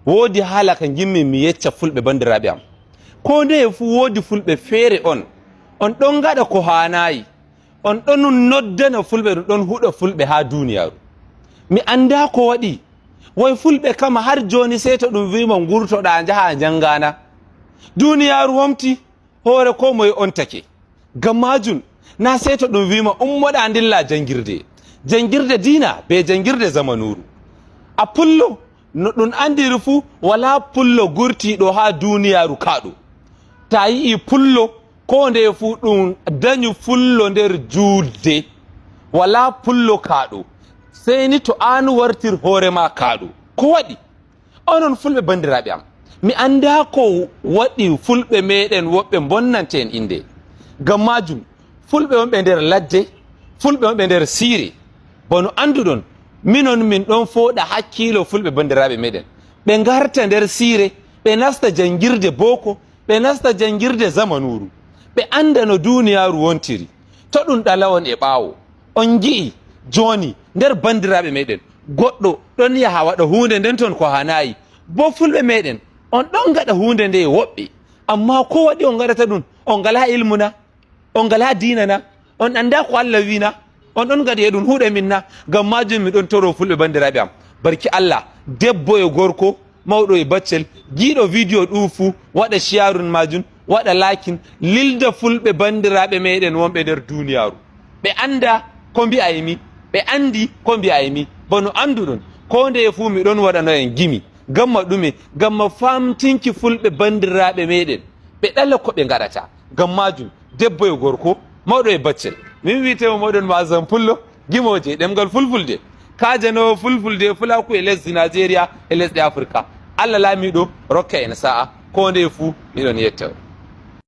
woodi haala ka gimmi mi yecca fulɓe bandiraɓe am ko nde fu woodi fulɓe feere on ɗon gaɗa ko hanayi on ɗon noddana fulɓe ɗum ɗon huɗa fulɓe ha duniyaru mi anda ko waɗi way fulɓe kama har joni sey to ɗum wima gurtoɗa jaha jangana duniyaru womti hoore ko moye on take ngam majum na sey to ɗum wima ummoɗa dilla jangirde dina be jangirde zamanuru a pullo no ɗum andiri fu wala pullo gurtiɗo ha duniyaru kaɗo ta yii pullo ko nde fu ɗum dañu fullo nder julde wala pullo kaɗo sey ni to an wartir hoorema kaɗo ko waɗi onon fulɓe bandiraɓe am mi anda ko waɗi fulɓe meɗen woɓɓe bonnante en inde ngam majum fulɓe wonɓe nder ladde fulɓe wonɓe nder siire bono anduɗon minon min ɗon fooɗa hakkilo fulɓe bandiraɓe meɗen ɓe garta nder siire ɓe nasta jangirde boko ɓe nasta jangirde zamanuru ɓe anda no duniyaru wontiri to ɗum ɗalawon e ɓaawo on gi'i joni nder bandiraɓe meɗen goɗɗo ɗon yaha waɗa hunde nden ton ko hanayi bo fulɓe meɗen on ɗon gaɗa hunde nde e woɓɓe amma ko waɗi on gaɗata ɗum on ngala ilmu na on ngala dina na on anda ko Allah wina on ɗon gaɗi e ɗum huuɗe min na ngam majum mi ɗon toro fulɓe bandiraɓe am barki Allah debbo e gorko mawɗo e baccel jiiɗo vidéo ɗum fu waɗa shiyarun majum waɗa lakin lilda fulɓe bandiraɓe meɗen wonɓe nder duniyaru ɓe anda ko mbi'a e mi ɓe andi ko mbi'a e mi bono anduɗon ko nde fu mi ɗon waɗano en gimi gamma ɗume gamma famtinki fulɓe bandiraɓe meɗen ɓe ɗala ko ɓe gaɗata ngam majum debbo e gorko mawɗo e baccel min witemo moɗon masan pullo gimoje ɗemgal fulfulde kajanowo fulfulde fulaku e lesdi Nigeria e lesɗe Africa Allah laamiɗo rokka en sa'a ko nde fu miɗon yettaw